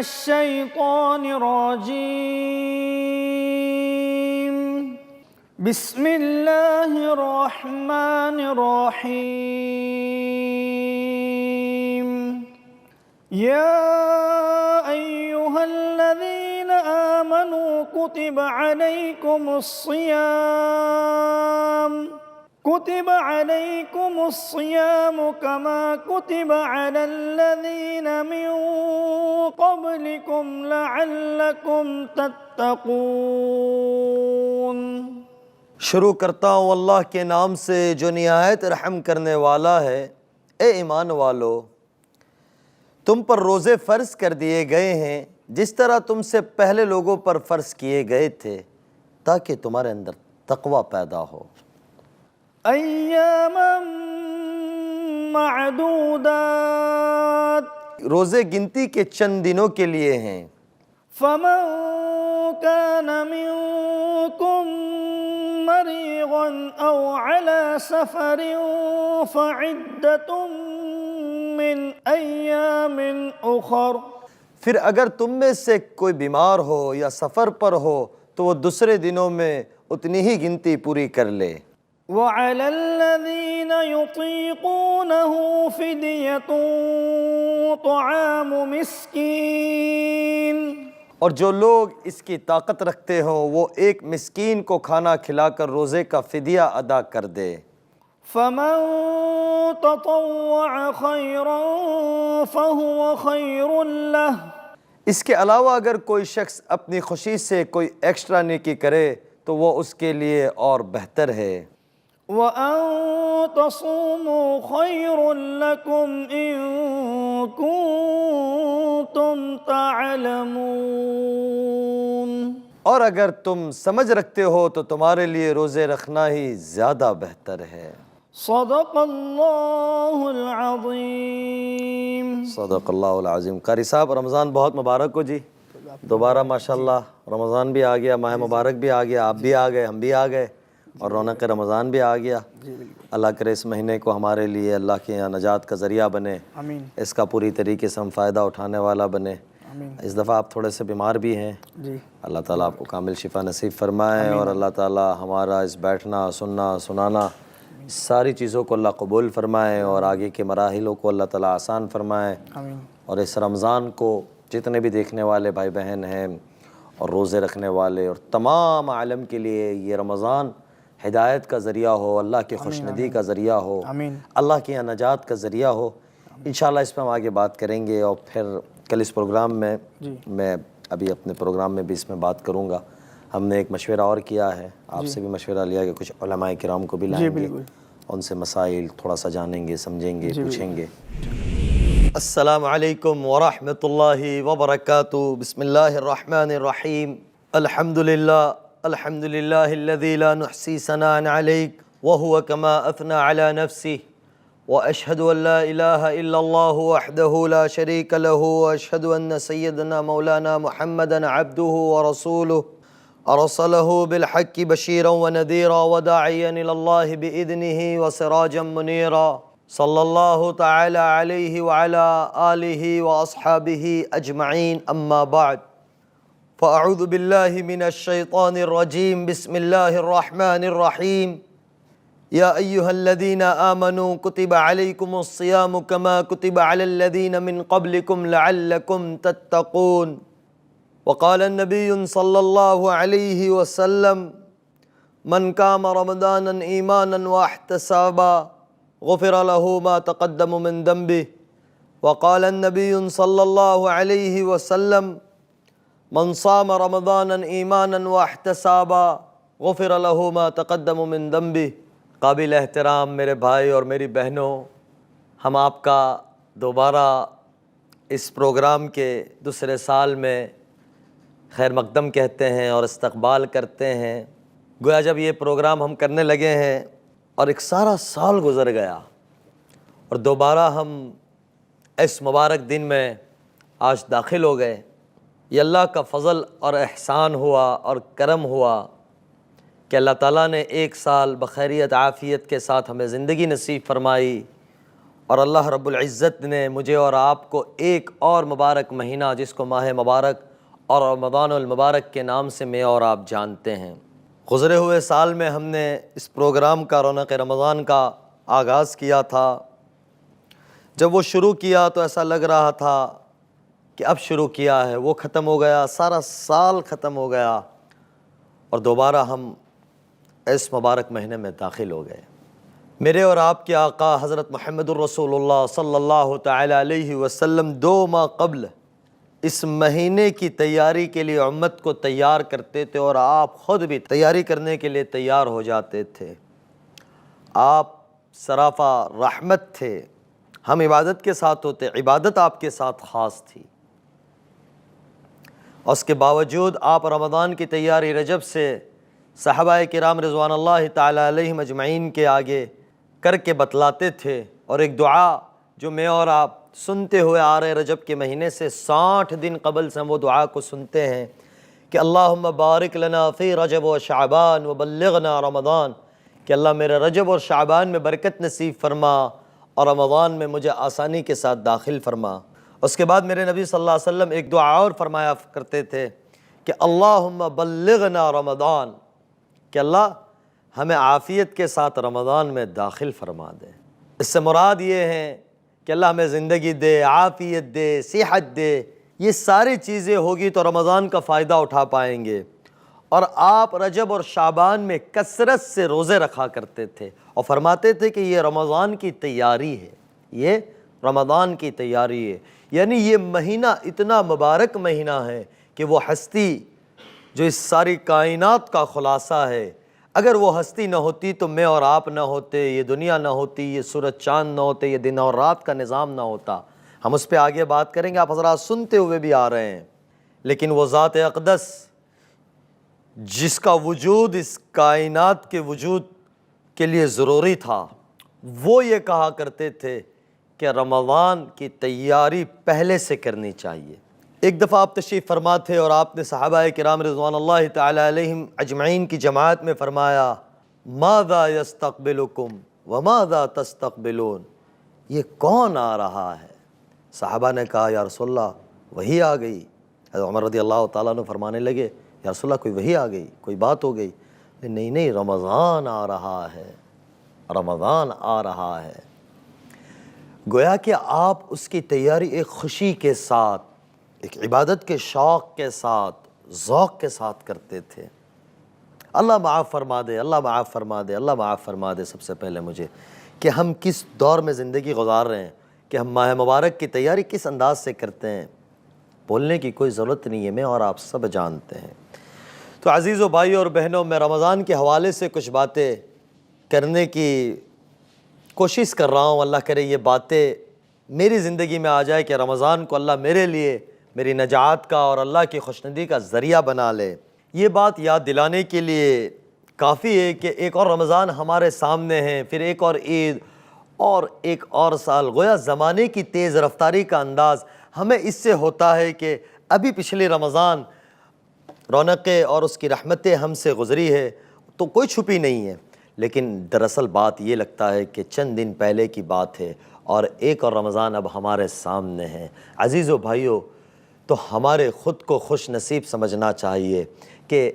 الشيطان الرجيم بسم الله الرحمن الرحيم يا أيها الذين آمنوا كتب عليكم الصيام كما كتب على الذين من قبلكم لعلكم تتقون۔ شروع کرتا ہوں اللہ کے نام سے جو نہایت رحم کرنے والا ہے۔ اے ایمان والو، تم پر روزے فرض کر دیے گئے ہیں جس طرح تم سے پہلے لوگوں پر فرض کیے گئے تھے تاکہ تمہارے اندر تقوی پیدا ہو۔ ایاما معدودات، روزے گنتی کے چند دنوں کے لیے ہیں۔ فمن كان منكم مريضا أو على سفر فعدة من أيام أخر، پھر اگر تم میں سے کوئی بیمار ہو یا سفر پر ہو تو وہ دوسرے دنوں میں اتنی ہی گنتی پوری کر لے۔ وعلى الذين يطيقونه فدية طعام مسكين، اور جو لوگ اس کی طاقت رکھتے ہوں وہ ایک مسکین کو کھانا کھلا کر روزے کا فدیہ ادا کر دے۔ فمن تطوع خيرا فهو خير له، اس کے علاوہ اگر کوئی شخص اپنی خوشی سے کوئی ایکسٹرا نیکی کرے تو وہ اس کے لیے اور بہتر ہے۔ وَأَن تَصُومُوا خَيْرٌ لَكُمْ إِن كُنتُمْ تَعْلَمُونَ، اور اگر تم سمجھ رکھتے ہو تو تمہارے لیے روزے رکھنا ہی زیادہ بہتر ہے۔ صدق اللہ العظیم۔ صدق اللہ العظیم۔ قاری صاحب، رمضان بہت مبارک ہو جی۔ دوبارہ ماشاءاللہ رمضان بھی آ گیا، ماہ مبارک بھی آ گیا، آپ بھی آ گئے، ہم بھی آ گئے، اور رونق رمضان بھی آ گیا۔ اللہ کرے اس مہینے کو ہمارے لیے اللہ کے یہاں نجات کا ذریعہ بنے، آمین۔ اس کا پوری طریقے سے ہم فائدہ اٹھانے والا بنے۔ اس دفعہ آپ تھوڑے سے بیمار بھی ہیں، اللہ تعالیٰ آپ کو کامل شفا نصیب فرمائے، اور اللہ تعالیٰ ہمارا اس بیٹھنا، سننا، سنانا ساری چیزوں کو اللہ قبول فرمائے، اور آگے کے مراحلوں کو اللہ تعالیٰ آسان فرمائے، اور اس رمضان کو جتنے بھی دیکھنے والے بھائی بہن ہیں اور روزے رکھنے والے اور تمام عالم کے لیے یہ رمضان ہدایت کا ذریعہ ہو، اللہ کی خوشندی کا ذریعہ ہو، اللہ کی یہاں نجات کا ذریعہ ہو۔ انشاءاللہ اس پہ ہم آگے بات کریں گے، اور پھر کل اس پروگرام میں میں ابھی اپنے پروگرام میں بھی اس میں بات کروں گا۔ ہم نے ایک مشورہ اور کیا ہے، آپ سے بھی مشورہ لیا کہ کچھ علماء کرام کو بھی لائیں گے، ان سے مسائل تھوڑا سا جانیں گے، سمجھیں گے، پوچھیں گے۔ السلام علیکم ورحمۃ اللہ وبرکاتہ۔ بسم اللہ الرحمن الرحیم۔ الحمدللہ الذی لا نحصی ثناء علیک وهو كما اثنى على نفسه، واشهد ان لا اله الا الله وحده لا شريك له، واشهد ان سيدنا مولانا محمدا عبده ورسوله ارسله بالحق بشيرا ونذيرا وداعيا الى الله باذنه وسراجا منيرا، صلى الله تعالى عليه وعلى آله واصحابه اجمعين، اما بعد، فاعوذ بالله من الشيطان الرجيم، بسم الله الرحمن الرحيم، يا أيها الذين آمنوا كتب عليكم الصيام كما كتب على الذين من قبلكم لعلكم تتقون، وقال النبي صلى الله عليه وسلم من قام رمضانا إيمانا واحتسابا غفر له ما تقدم من ذنبه، وقال النبي صلى الله عليه وسلم من صام رمضانا ایمانا واحتسابا غفر له ما تقدم من ذنبه۔ قابل احترام میرے بھائی اور میری بہنوں، ہم آپ کا دوبارہ اس پروگرام کے دوسرے سال میں خیر مقدم کہتے ہیں اور استقبال کرتے ہیں۔ گویا جب یہ پروگرام ہم کرنے لگے ہیں اور ایک سارا سال گزر گیا، اور دوبارہ ہم اس مبارک دن میں آج داخل ہو گئے، یہ اللہ کا فضل اور احسان ہوا اور کرم ہوا کہ اللہ تعالیٰ نے ایک سال بخیریت عافیت کے ساتھ ہمیں زندگی نصیب فرمائی، اور اللہ رب العزت نے مجھے اور آپ کو ایک اور مبارک مہینہ جس کو ماہ مبارک اور رمضان المبارک کے نام سے میں اور آپ جانتے ہیں، گزرے ہوئے سال میں ہم نے اس پروگرام کا رونق رمضان کا آغاز کیا تھا۔ جب وہ شروع کیا تو ایسا لگ رہا تھا کہ اب شروع کیا ہے، وہ ختم ہو گیا، سارا سال ختم ہو گیا اور دوبارہ ہم اس مبارک مہینے میں داخل ہو گئے۔ میرے اور آپ کے آقا حضرت محمد الرسول اللہ صلی اللہ تعالی علیہ وسلم 2 ماہ قبل اس مہینے کی تیاری کے لیے امت کو تیار کرتے تھے اور آپ خود بھی تیاری کرنے کے لیے تیار ہو جاتے تھے۔ آپ سراپا رحمت تھے، ہم عبادت کے ساتھ ہوتے، عبادت آپ کے ساتھ خاص تھی، اور اس کے باوجود آپ رمضان کی تیاری رجب سے صحابہ کرام رضوان اللہ تعالی علیہم اجمعین کے آگے کر کے بتلاتے تھے، اور ایک دعا جو میں اور آپ سنتے ہوئے آ رہے رجب کے مہینے سے 60 دن قبل سے ہم وہ دعا کو سنتے ہیں کہ اللہم بارک لنا فی رجب و شعبان وبلغنا رمضان، کہ اللہ میرے رجب اور شعبان میں برکت نصیب فرما اور رمضان میں مجھے آسانی کے ساتھ داخل فرما۔ اس کے بعد میرے نبی صلی اللہ علیہ وسلم ایک دعا اور فرمایا کرتے تھے کہ اللہم بلغنا رمضان، کہ اللہ ہمیں عافیت کے ساتھ رمضان میں داخل فرما دے۔ اس سے مراد یہ ہے کہ اللہ ہمیں زندگی دے، عافیت دے، صحت دے، یہ ساری چیزیں ہوگی تو رمضان کا فائدہ اٹھا پائیں گے۔ اور آپ رجب اور شعبان میں کثرت سے روزے رکھا کرتے تھے اور فرماتے تھے کہ یہ رمضان کی تیاری ہے، یہ رمضان کی تیاری ہے، یعنی یہ مہینہ اتنا مبارک مہینہ ہے کہ وہ ہستی جو اس ساری کائنات کا خلاصہ ہے، اگر وہ ہستی نہ ہوتی تو میں اور آپ نہ ہوتے، یہ دنیا نہ ہوتی، یہ سورج چاند نہ ہوتے، یہ دن اور رات کا نظام نہ ہوتا۔ ہم اس پہ آگے بات کریں گے، آپ حضرات سنتے ہوئے بھی آ رہے ہیں۔ لیکن وہ ذات اقدس جس کا وجود اس کائنات کے وجود کے لیے ضروری تھا، وہ یہ کہا کرتے تھے کہ رمضان کی تیاری پہلے سے کرنی چاہیے۔ ایک دفعہ آپ تشریف فرما تھے اور آپ نے صحابہ کرام رضوان اللہ تعالی علیہم اجمعین کی جماعت میں فرمایا ماذا یستقبلکم وماذا تستقبلون، یہ کون آ رہا ہے؟ صحابہ نے کہا یا رسول اللہ وحی آ گئی۔ حضرت عمر رضی اللہ تعالیٰ عنہ فرمانے لگے یا رسول اللہ کوئی وحی آ گئی، کوئی بات ہو گئی؟ نہیں، رمضان آ رہا ہے، رمضان آ رہا ہے۔ گویا کہ آپ اس کی تیاری ایک خوشی کے ساتھ، ایک عبادت کے شوق کے ساتھ، ذوق کے ساتھ کرتے تھے۔ اللہ معاف فرما دے، اللہ معاف فرما دے، اللہ معاف فرما دے سب سے پہلے مجھے کہ ہم کس دور میں زندگی گزار رہے ہیں، کہ ہم ماہ مبارک کی تیاری کس انداز سے کرتے ہیں۔ بولنے کی کوئی ضرورت نہیں ہے، میں اور آپ سب جانتے ہیں۔ تو عزیزو بھائیو اور بہنوں، میں رمضان کے حوالے سے کچھ باتیں کرنے کی کوشش کر رہا ہوں۔ اللہ کرے یہ باتیں میری زندگی میں آ جائے کہ رمضان کو اللہ میرے لیے میری نجات کا اور اللہ کی خوشنودی کا ذریعہ بنا لے۔ یہ بات یاد دلانے کے لیے کافی ہے کہ ایک اور رمضان ہمارے سامنے ہے، پھر ایک اور عید اور ایک اور سال۔ گویا زمانے کی تیز رفتاری کا انداز ہمیں اس سے ہوتا ہے کہ ابھی پچھلی رمضان رونقیں اور اس کی رحمتیں ہم سے گزری ہے تو کوئی چھپی نہیں ہے، لیکن دراصل بات یہ لگتا ہے کہ چند دن پہلے کی بات ہے اور ایک اور رمضان اب ہمارے سامنے ہے۔ عزیزو بھائیو، تو ہمارے خود کو خوش نصیب سمجھنا چاہیے کہ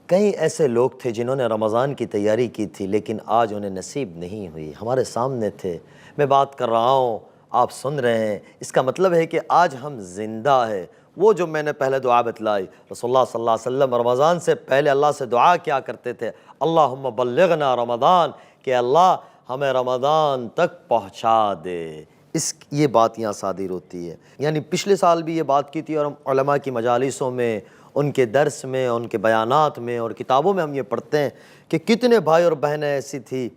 کئی ایسے لوگ تھے جنہوں نے رمضان کی تیاری کی تھی لیکن آج انہیں نصیب نہیں ہوئی، ہمارے سامنے تھے۔ میں بات کر رہا ہوں، آپ سن رہے ہیں، اس کا مطلب ہے کہ آج ہم زندہ ہے۔ وہ جو میں نے پہلے دعا بتلائی، رسول اللہ صلی اللہ علیہ وسلم رمضان سے پہلے اللہ سے دعا کیا کرتے تھے، اللہم بلغنا رمضان، کہ اللہ ہمیں رمضان تک پہنچا دے۔ یہ بات یہاں صادر ہوتی ہے۔ یعنی پچھلے سال بھی یہ بات کی تھی اور ہم علماء کی مجالسوں میں، ان کے درس میں، ان کے بیانات میں اور کتابوں میں ہم یہ پڑھتے ہیں کہ کتنے بھائی اور بہنیں ایسی تھی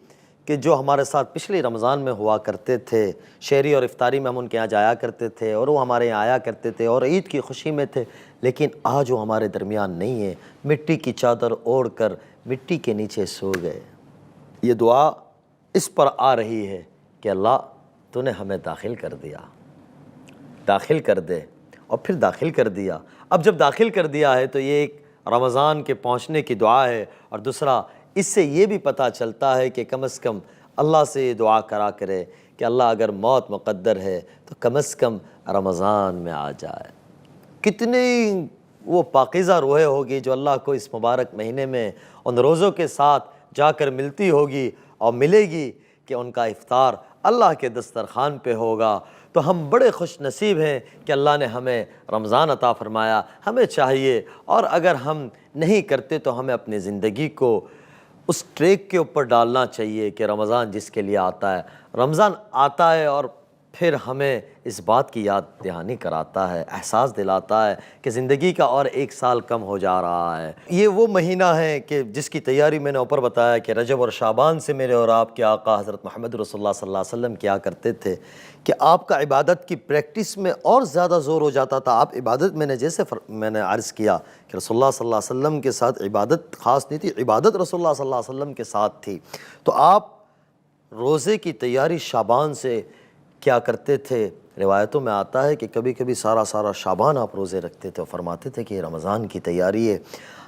کہ جو ہمارے ساتھ پچھلی رمضان میں ہوا کرتے تھے، شہری اور افطاری میں ہم ان کے یہاں جایا کرتے تھے اور وہ ہمارے یہاں آیا کرتے تھے اور عید کی خوشی میں تھے، لیکن آج وہ ہمارے درمیان نہیں ہے، مٹی کی چادر اوڑھ کر مٹی کے نیچے سو گئے۔ یہ دعا اس پر آ رہی ہے کہ اللہ تو نے ہمیں داخل کر دیا، داخل کر دے، اور پھر داخل کر دیا۔ اب جب داخل کر دیا ہے تو یہ ایک رمضان کے پہنچنے کی دعا ہے، اور دوسرا اس سے یہ بھی پتہ چلتا ہے کہ کم از کم اللہ سے یہ دعا کرا کرے کہ اللہ اگر موت مقدر ہے تو کم از کم رمضان میں آ جائے۔ کتنی وہ پاکیزہ روحیں ہوگی جو اللہ کو اس مبارک مہینے میں ان روزوں کے ساتھ جا کر ملتی ہوگی اور ملے گی کہ ان کا افطار اللہ کے دسترخوان پہ ہوگا۔ تو ہم بڑے خوش نصیب ہیں کہ اللہ نے ہمیں رمضان عطا فرمایا۔ ہمیں چاہیے، اور اگر ہم نہیں کرتے تو ہمیں اپنی زندگی کو اس ٹریک کے اوپر ڈالنا چاہیے کہ رمضان جس کے لیے آتا ہے، رمضان آتا ہے اور پھر ہمیں اس بات کی یاد دہانی کراتا ہے، احساس دلاتا ہے کہ زندگی کا اور ایک سال کم ہو جا رہا ہے۔ یہ وہ مہینہ ہے کہ جس کی تیاری میں نے اوپر بتایا کہ رجب اور شعبان سے میرے اور آپ کے آقا حضرت محمد رسول اللہ صلی اللہ علیہ وسلم کیا کرتے تھے کہ آپ کا عبادت کی پریکٹس میں اور زیادہ زور ہو جاتا تھا۔ آپ عبادت میں نے عرض کیا کہ رسول اللہ صلی اللہ علیہ وسلم کے ساتھ عبادت خاص نہیں تھی، عبادت رسول اللہ صلی اللہ علیہ وسلم کے ساتھ تھی۔ تو آپ روزے کی تیاری شعبان سے کیا کرتے تھے؟ روایتوں میں آتا ہے کہ کبھی کبھی سارا شعبان آپ روزے رکھتے تھے اور فرماتے تھے کہ یہ رمضان کی تیاری ہے۔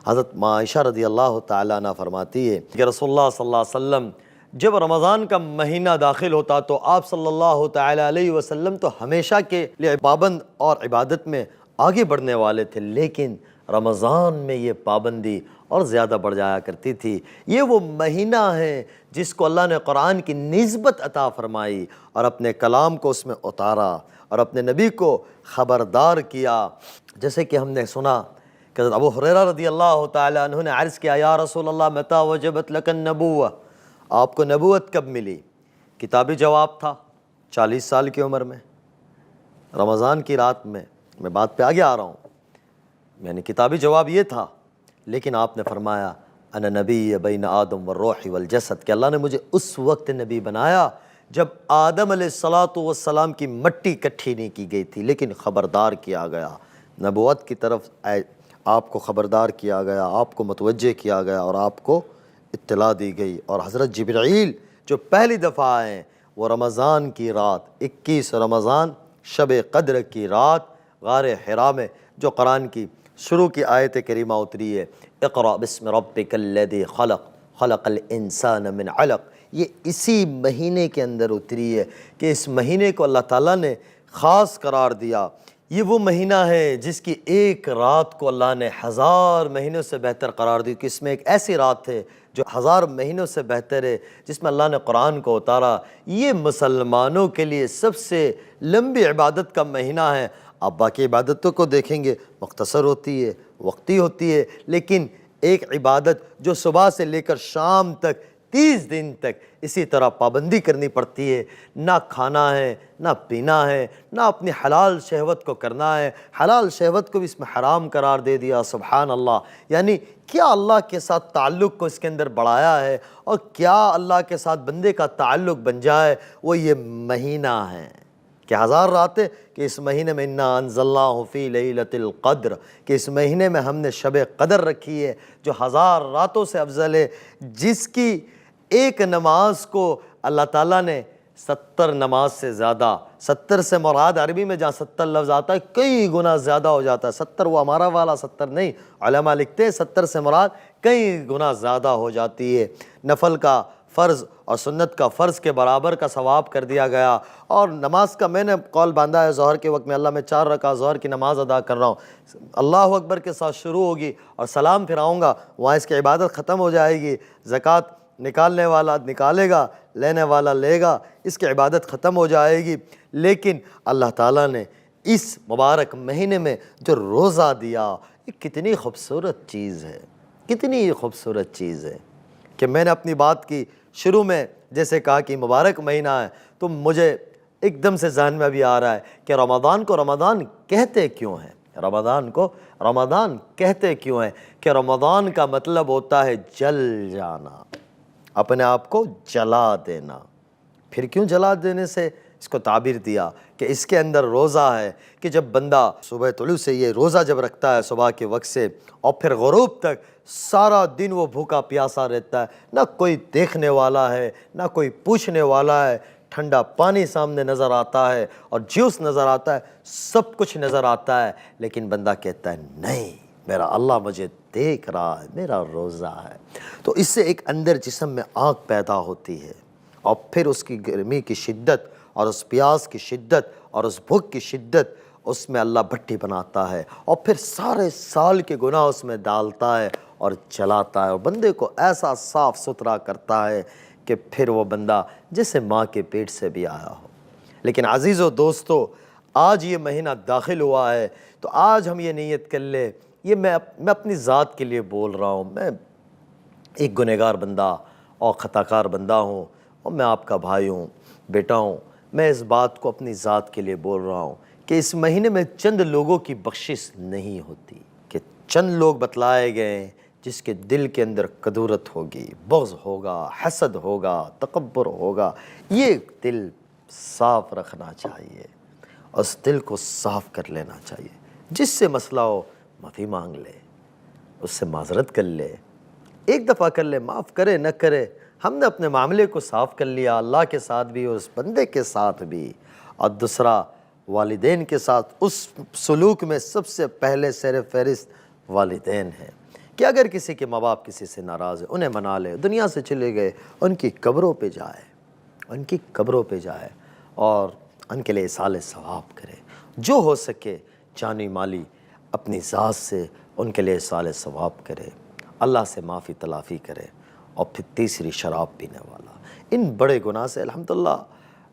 حضرت عائشہ رضی اللہ تعالیٰ عنہ فرماتی ہے کہ رسول اللہ صلی اللہ علیہ وسلم جب رمضان کا مہینہ داخل ہوتا تو آپ صلی اللہ تعالیٰ علیہ وسلم تو ہمیشہ کے لیے پابند اور عبادت میں آگے بڑھنے والے تھے، لیکن رمضان میں یہ پابندی اور زیادہ بڑھ جایا کرتی تھی۔ یہ وہ مہینہ ہے جس کو اللہ نے قرآن کی نسبت عطا فرمائی اور اپنے کلام کو اس میں اتارا اور اپنے نبی کو خبردار کیا۔ جیسے کہ ہم نے سنا کہ حضرت ابو ہریرہ رضی اللہ تعالیٰ عنہ نے عرض کیا، یا رسول اللہ متی وجبت لک النبوہ، آپ کو نبوت کب ملی؟ کتابی جواب تھا 40 سال کی عمر میں، رمضان کی رات میں بات پہ آگے آ رہا ہوں، یعنی کتابی جواب یہ تھا، لیکن آپ نے فرمایا انا نبی بین آدم والروح والجسد، کہ اللہ نے مجھے اس وقت نبی بنایا جب آدم علیہ السلام کی مٹی کٹھی نہیں کی گئی تھی، لیکن خبردار کیا گیا، نبوت کی طرف آپ کو خبردار کیا گیا، آپ کو متوجہ کیا گیا اور آپ کو اطلاع دی گئی۔ اور حضرت جبرائیل جو پہلی دفعہ آئے وہ رمضان کی رات 21 رمضان شب قدر کی رات غار حرا میں جو قرآن کی شروع کی آیت کریمہ اتری ہے، اقرأ بسم ربک الذی خلق خلق الانسان من علق، یہ اسی مہینے کے اندر اتری ہے کہ اس مہینے کو اللہ تعالیٰ نے خاص قرار دیا۔ یہ وہ مہینہ ہے جس کی ایک رات کو اللہ نے 1000 مہینوں سے بہتر قرار دی، کہ اس میں ایک ایسی رات ہے جو 1000 مہینوں سے بہتر ہے، جس میں اللہ نے قرآن کو اتارا۔ یہ مسلمانوں کے لیے سب سے لمبی عبادت کا مہینہ ہے۔ آپ باقی عبادتوں کو دیکھیں گے مختصر ہوتی ہے، وقتی ہوتی ہے، لیکن ایک عبادت جو صبح سے لے کر شام تک 30 دن تک اسی طرح پابندی کرنی پڑتی ہے، نہ کھانا ہے نہ پینا ہے، نہ اپنی حلال شہوت کو کرنا ہے، حلال شہوت کو بھی اس میں حرام قرار دے دیا۔ سبحان اللہ، یعنی کیا اللہ کے ساتھ تعلق کو اس کے اندر بڑھایا ہے، اور کیا اللہ کے ساتھ بندے کا تعلق بن جائے، وہ یہ مہینہ ہے کہ 1000 راتیں، کہ اس مہینے میں انا انزلناہ فی لیلۃ القدر، کہ اس مہینے میں ہم نے شب قدر رکھی ہے جو 1000 راتوں سے افضل ہے، جس کی ایک نماز کو اللہ تعالیٰ نے 70 نماز سے زیادہ، 70 سے مراد عربی میں جہاں 70 لفظ آتا ہے کئی گنا زیادہ ہو جاتا ہے، 70 وہ ہمارا والا 70 نہیں، علماء لکھتے ہیں 70 سے مراد کئی گنا زیادہ ہو جاتی ہے۔ نفل کا فرض اور سنت کا فرض کے برابر کا ثواب کر دیا گیا۔ اور نماز کا میں نے قول باندھا ہے ظہر کے وقت میں، اللہ میں 4 رکعت ظہر کی نماز ادا کر رہا ہوں، اللہ اکبر کے ساتھ شروع ہوگی اور سلام پھراؤں گا، وہاں اس کی عبادت ختم ہو جائے گی۔ زکوٰۃ نکالنے والا نکالے گا، لینے والا لے گا، اس کی عبادت ختم ہو جائے گی۔ لیکن اللہ تعالیٰ نے اس مبارک مہینے میں جو روزہ دیا، یہ کتنی خوبصورت چیز ہے، کتنی خوبصورت چیز ہے کہ میں نے اپنی بات کی شروع میں جیسے کہا کہ مبارک مہینہ ہے، تو مجھے ایک دم سے ذہن میں ابھی آ رہا ہے کہ رمضان کو رمضان کہتے کیوں ہیں، رمضان کو رمضان کہتے کیوں ہیں، کہ رمضان کا مطلب ہوتا ہے جل جانا، اپنے آپ کو جلا دینا۔ پھر کیوں جلا دینے سے اس کو تعبیر دیا کہ اس کے اندر روزہ ہے، کہ جب بندہ صبح طلوع سے یہ روزہ جب رکھتا ہے صبح کے وقت سے اور پھر غروب تک سارا دن وہ بھوکا پیاسا رہتا ہے، نہ کوئی دیکھنے والا ہے نہ کوئی پوچھنے والا ہے، ٹھنڈا پانی سامنے نظر آتا ہے اور جوس نظر آتا ہے، سب کچھ نظر آتا ہے، لیکن بندہ کہتا ہے نہیں، میرا اللہ مجھے دیکھ رہا ہے، میرا روزہ ہے۔ تو اس سے ایک اندر جسم میں آگ پیدا ہوتی ہے، اور پھر اس کی گرمی کی شدت اور اس پیاس کی شدت اور اس بھوک کی شدت اس میں اللہ بھٹی بناتا ہے اور پھر سارے سال کے گناہ اس میں ڈالتا ہے اور جلاتا ہے اور بندے کو ایسا صاف ستھرا کرتا ہے کہ پھر وہ بندہ جیسے ماں کے پیٹ سے بھی آیا ہو۔ لیکن عزیزو دوستو، آج یہ مہینہ داخل ہوا ہے تو آج ہم یہ نیت کر لیں، یہ میں اپنی ذات کے لیے بول رہا ہوں، میں ایک گنہگار بندہ اور خطاکار بندہ ہوں اور میں آپ کا بھائی ہوں، بیٹا ہوں۔ میں اس بات کو اپنی ذات کے لیے بول رہا ہوں کہ اس مہینے میں چند لوگوں کی بخشش نہیں ہوتی، کہ چند لوگ بتلائے گئے ہیں جس کے دل کے اندر کدورت ہوگی، بغض ہوگا، حسد ہوگا، تکبر ہوگا۔ یہ دل صاف رکھنا چاہیے، اس دل کو صاف کر لینا چاہیے۔ جس سے مسئلہ ہو معافی مانگ لے، اس سے معذرت کر لے، ایک دفعہ کر لے، معاف کرے نہ کرے، ہم نے اپنے معاملے کو صاف کر لیا، اللہ کے ساتھ بھی اس بندے کے ساتھ بھی، اور دوسرا والدین کے ساتھ۔ اس سلوک میں سب سے پہلے سر فہرست والدین ہیں کہ اگر کسی کے ماں باپ کسی سے ناراض ہے انہیں منا لے، دنیا سے چلے گئے، ان کی قبروں پہ جائے، ان کی قبروں پہ جائے اور ان کے لیے ایصال ثواب کرے، جو ہو سکے جانی مالی اپنی ذات سے ان کے لیے ایصال ثواب کرے، اللہ سے معافی تلافی کرے۔ اور پھر تیسری، شراب پینے والا۔ ان بڑے گناہ سے الحمدللہ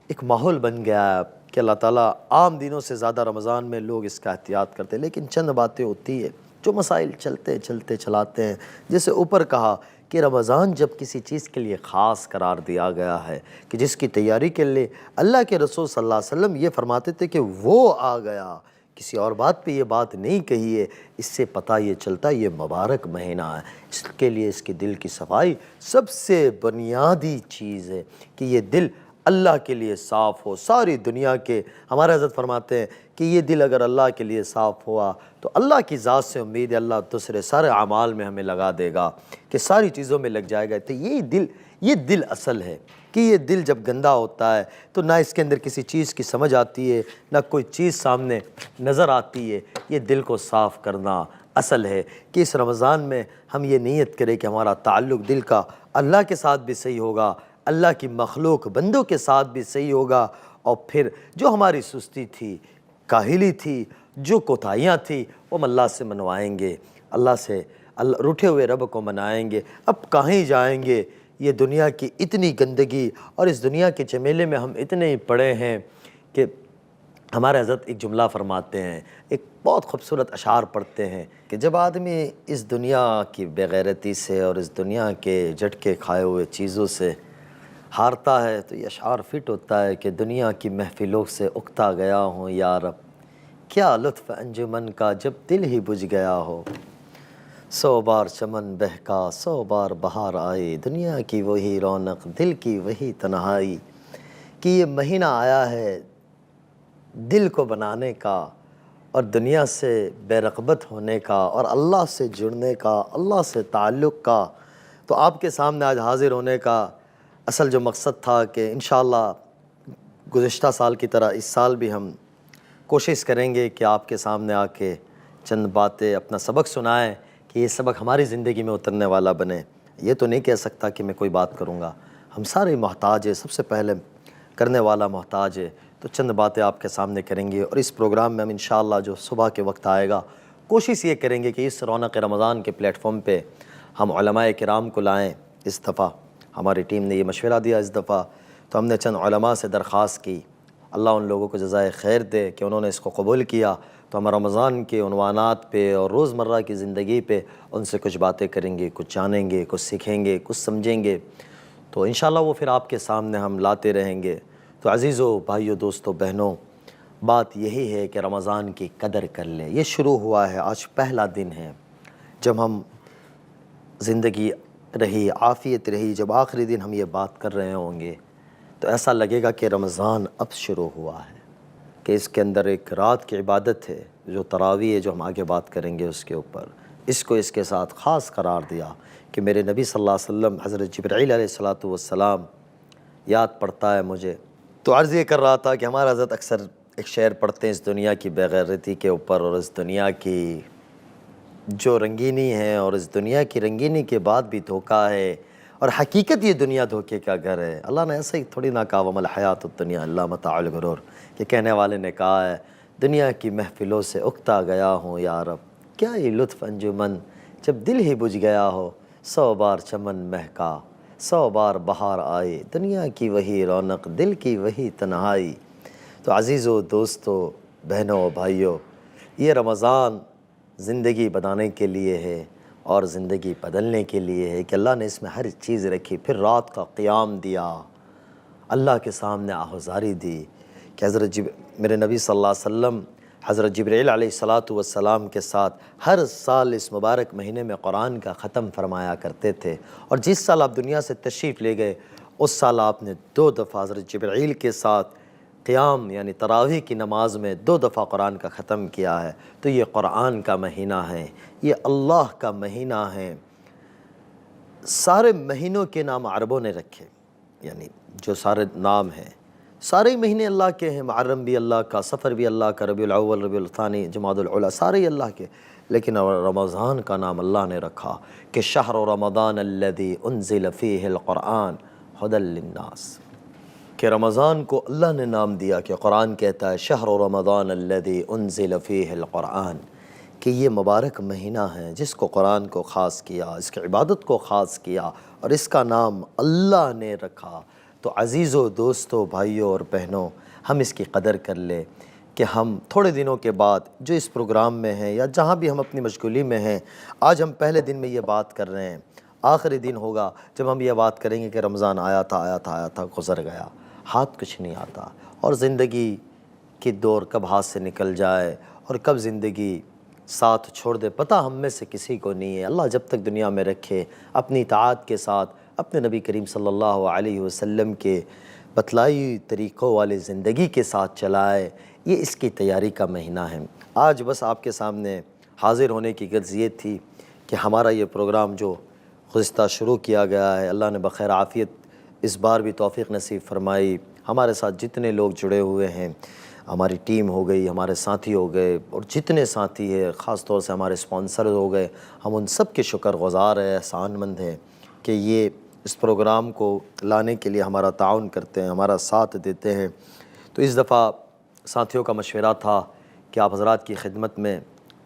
ایک ماحول بن گیا ہے کہ اللہ تعالیٰ عام دنوں سے زیادہ رمضان میں لوگ اس کا احتیاط کرتے ہیں، لیکن چند باتیں ہوتی ہیں جو مسائل چلتے چلاتے ہیں۔ جیسے اوپر کہا کہ رمضان جب کسی چیز کے لیے خاص قرار دیا گیا ہے کہ جس کی تیاری کے لیے اللہ کے رسول صلی اللہ علیہ وسلم یہ فرماتے تھے کہ وہ آ گیا، کسی اور بات پہ یہ بات نہیں کہی ہے، اس سے پتہ یہ چلتا ہے یہ مبارک مہینہ ہے۔ اس کے لیے اس کے دل کی صفائی سب سے بنیادی چیز ہے کہ یہ دل اللہ کے لیے صاف ہو۔ ساری دنیا کے ہمارے حضرت فرماتے ہیں کہ یہ دل اگر اللہ کے لیے صاف ہوا تو اللہ کی ذات سے امید ہے اللہ دوسرے سارے اعمال میں ہمیں لگا دے گا، کہ ساری چیزوں میں لگ جائے گا۔ تو یہ دل اصل ہے کہ یہ دل جب گندا ہوتا ہے تو نہ اس کے اندر کسی چیز کی سمجھ آتی ہے، نہ کوئی چیز سامنے نظر آتی ہے۔ یہ دل کو صاف کرنا اصل ہے کہ اس رمضان میں ہم یہ نیت کریں کہ ہمارا تعلق دل کا اللہ کے ساتھ بھی صحیح ہوگا، اللہ کی مخلوق بندوں کے ساتھ بھی صحیح ہوگا، اور پھر جو ہماری سستی تھی، کاہلی تھی، جو کوتاہیاں تھیں، وہ ہم اللہ سے منوائیں گے، اللہ سے روٹھے ہوئے رب کو منائیں گے۔ اب کہیں جائیں گے؟ یہ دنیا کی اتنی گندگی اور اس دنیا کے چمیلے میں ہم اتنے ہی پڑے ہیں کہ ہمارے حضرت ایک جملہ فرماتے ہیں، ایک بہت خوبصورت اشعار پڑھتے ہیں کہ جب آدمی اس دنیا کی بے غیرتی سے اور اس دنیا کے جھٹکے کھائے ہوئے چیزوں سے ہارتا ہے تو یہ اشعار فٹ ہوتا ہے کہ دنیا کی محفلوں سے اکتا گیا ہوں یا رب، کیا لطف انجمن کا جب دل ہی بجھ گیا ہو، 100 بار چمن بہکا 100 بار بہار آئی، دنیا کی وہی رونق دل کی وہی تنہائی۔ کہ یہ مہینہ آیا ہے دل کو بنانے کا اور دنیا سے بے رغبت ہونے کا اور اللہ سے جڑنے کا، اللہ سے تعلق کا۔ تو آپ کے سامنے آج حاضر ہونے کا اصل جو مقصد تھا کہ انشاءاللہ گزشتہ سال کی طرح اس سال بھی ہم کوشش کریں گے کہ آپ کے سامنے آ کے چند باتیں اپنا سبق سنائیں کہ یہ سبق ہماری زندگی میں اترنے والا بنے۔ یہ تو نہیں کہہ سکتا کہ میں کوئی بات کروں گا، ہم سارے محتاج ہیں، سب سے پہلے کرنے والا محتاج ہے، تو چند باتیں آپ کے سامنے کریں گے۔ اور اس پروگرام میں ہم انشاءاللہ جو صبح کے وقت آئے گا کوشش یہ کریں گے کہ اس رونق رمضان کے پلیٹ فارم پہ ہم علماء کرام کو لائیں۔ اس دفعہ ہماری ٹیم نے یہ مشورہ دیا، اس دفعہ تو ہم نے چند علماء سے درخواست کی، اللہ ان لوگوں کو جزائے خیر دے کہ انہوں نے اس کو قبول کیا۔ تو ہم رمضان کے عنوانات پہ اور روزمرہ کی زندگی پہ ان سے کچھ باتیں کریں گے، کچھ جانیں گے، کچھ سیکھیں گے، کچھ سمجھیں گے، تو انشاءاللہ وہ پھر آپ کے سامنے ہم لاتے رہیں گے۔ تو عزیزو، بھائیو، دوستو، بہنوں، بات یہی ہے کہ رمضان کی قدر کر لیں۔ یہ شروع ہوا ہے، آج پہلا دن ہے، جب ہم زندگی رہی، عافیت رہی، جب آخری دن ہم یہ بات کر رہے ہوں گے تو ایسا لگے گا کہ رمضان اب شروع ہوا ہے، کہ اس کے اندر ایک رات کی عبادت ہے جو تراویح ہے، جو ہم آگے بات کریں گے اس کے اوپر، اس کو اس کے ساتھ خاص قرار دیا کہ میرے نبی صلی اللہ علیہ وسلم حضرت جبرائیل علیہ السلام یاد پڑتا ہے مجھے۔ تو عرض یہ کر رہا تھا کہ ہمارا حضرت اکثر ایک شعر پڑھتے ہیں اس دنیا کی بے غیرتی کے اوپر اور اس دنیا کی جو رنگینی ہے اور اس دنیا کی رنگینی کے بعد بھی دھوکہ ہے اور حقیقت یہ دنیا دھوکے کا گھر ہے۔ اللہ نے ایسے ہی تھوڑی نہ کہا وَمَا الْحَيَاةُ الدُّنْيَا إِلَّا مَتَاعُ الْغُرُورِ، کہ کہنے والے نے کہا ہے دنیا کی محفلوں سے اکتا گیا ہوں یا رب، کیا یہ لطف انجمن جب دل ہی بجھ گیا ہو، 100 بار چمن مہکا 100 بار بہار آئی، دنیا کی وہی رونق دل کی وہی تنہائی۔ تو عزیزو، دوستو، بہنوں، بھائیوں، یہ رمضان زندگی بنانے کے لیے ہے اور زندگی بدلنے کے لیے ہے کہ اللہ نے اس میں ہر چیز رکھی۔ پھر رات کا قیام دیا، اللہ کے سامنے آہوزاری دی کہ میرے نبی صلی اللہ علیہ وسلم حضرت جبرائیل علیہ السلام کے ساتھ ہر سال اس مبارک مہینے میں قرآن کا ختم فرمایا کرتے تھے، اور جس سال آپ دنیا سے تشریف لے گئے اس سال آپ نے 2 دفعہ حضرت جبرائیل کے ساتھ قیام یعنی تراویح کی نماز میں 2 دفعہ قرآن کا ختم کیا ہے۔ تو یہ قرآن کا مہینہ ہے، یہ اللہ کا مہینہ ہے۔ سارے مہینوں کے نام عربوں نے رکھے، یعنی جو سارے نام ہیں سارے مہینے اللہ کے ہیں، محرم بھی اللہ کا، صفر بھی اللہ کا، ربیع الاول، ربیع الثانی، جمادی الاولیٰ، سارے ہی اللہ کے، لیکن رمضان کا نام اللہ نے رکھا کہ شہر رمضان الذی انزل فیہ القرآن ھدی للناس، کہ رمضان کو اللہ نے نام دیا کہ قرآن کہتا ہے شہر رمضان الذی انزل فیہ القرآن، کہ یہ مبارک مہینہ ہے جس کو قرآن کو خاص کیا، اس کی عبادت کو خاص کیا اور اس کا نام اللہ نے رکھا۔ تو عزیزو، دوستو، بھائیوں اور بہنوں، ہم اس کی قدر کر لیں کہ ہم تھوڑے دنوں کے بعد جو اس پروگرام میں ہیں یا جہاں بھی ہم اپنی مشغولی میں ہیں، آج ہم پہلے دن میں یہ بات کر رہے ہیں، آخری دن ہوگا جب ہم یہ بات کریں گے کہ رمضان آیا تھا گزر گیا، ہاتھ کچھ نہیں آتا، اور زندگی کی دور کب ہاتھ سے نکل جائے اور کب زندگی ساتھ چھوڑ دے پتہ ہم میں سے کسی کو نہیں ہے۔ اللہ جب تک دنیا میں رکھے اپنی اطاعت کے ساتھ اپنے نبی کریم صلی اللہ علیہ وسلم کے بتلائی طریقوں والی زندگی کے ساتھ چلائے، یہ اس کی تیاری کا مہینہ ہے۔ آج بس آپ کے سامنے حاضر ہونے کی غرض یہ تھی کہ ہمارا یہ پروگرام جو گزشتہ شروع کیا گیا ہے، اللہ نے بخیر عافیت اس بار بھی توفیق نصیب فرمائی۔ ہمارے ساتھ جتنے لوگ جڑے ہوئے ہیں، ہماری ٹیم ہو گئی، ہمارے ساتھی ہو گئے، اور جتنے ساتھی ہیں خاص طور سے ہمارے سپانسر ہو گئے، ہم ان سب کے شکر گزار ہیں، احسان مند ہیں کہ یہ اس پروگرام کو لانے کے لیے ہمارا تعاون کرتے ہیں، ہمارا ساتھ دیتے ہیں۔ تو اس دفعہ ساتھیوں کا مشورہ تھا کہ آپ حضرات کی خدمت میں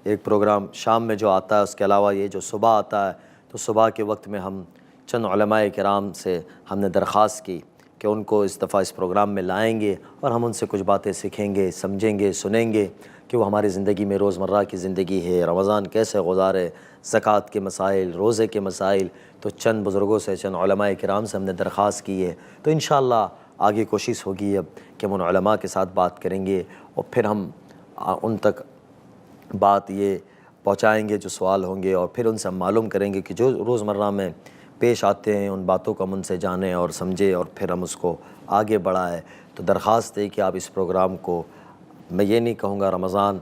ایک پروگرام شام میں جو آتا ہے، اس کے علاوہ یہ جو صبح آتا ہے، تو صبح کے وقت میں ہم چند علماء کرام سے ہم نے درخواست کی کہ ان کو اس دفعہ اس پروگرام میں لائیں گے اور ہم ان سے کچھ باتیں سیکھیں گے، سمجھیں گے، سنیں گے کہ وہ ہماری زندگی میں روزمرہ کی زندگی ہے، رمضان کیسے گزارے، زکوٰۃ کے مسائل، روزے کے مسائل۔ تو چند بزرگوں سے، چند علماء کرام سے ہم نے درخواست کی ہے، تو انشاءاللہ آگے کوشش ہوگی اب کہ ہم ان علماء کے ساتھ بات کریں گے اور پھر ہم ان تک بات یہ پہنچائیں گے جو سوال ہوں گے، اور پھر ان سے ہم معلوم کریں گے کہ جو روزمرہ میں پیش آتے ہیں ان باتوں کو ہم ان سے جانیں اور سمجھیں اور پھر ہم اس کو آگے بڑھائیں۔ تو درخواست ہے کہ آپ اس پروگرام کو، میں یہ نہیں کہوں گا رمضان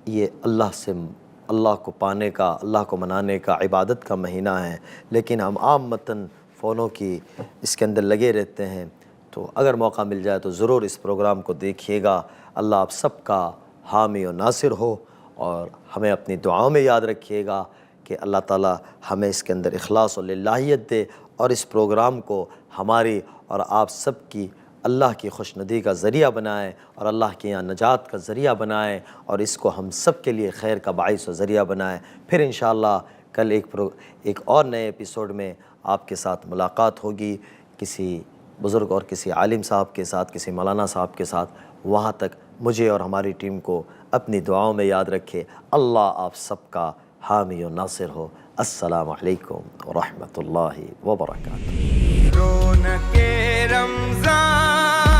یہ اللہ کو پانے کا، اللہ کو منانے کا، عبادت کا مہینہ ہے، لیکن ہم عامتاً فونوں کی اس کے اندر لگے رہتے ہیں۔ تو اگر موقع مل جائے تو ضرور اس پروگرام کو دیکھیے گا۔ اللہ آپ سب کا حامی و ناصر ہو، اور ہمیں اپنی دعاؤں میں یاد رکھیے گا کہ اللہ تعالیٰ ہمیں اس کے اندر اخلاص و للہیت دے، اور اس پروگرام کو ہماری اور آپ سب کی اللہ کی خوشندی کا ذریعہ بنائے، اور اللہ کے یہاں نجات کا ذریعہ بنائے، اور اس کو ہم سب کے لیے خیر کا باعث و ذریعہ بنائے۔ پھر انشاءاللہ کل ایک اور نئے ایپیسوڈ میں آپ کے ساتھ ملاقات ہوگی، کسی بزرگ اور کسی عالم صاحب کے ساتھ، کسی مولانا صاحب کے ساتھ۔ وہاں تک مجھے اور ہماری ٹیم کو اپنی دعاؤں میں یاد رکھے۔ اللہ آپ سب کا حامی و ناصر ہو۔ السلام علیکم ورحمۃ اللہ وبرکاتہ۔ رونق رمضان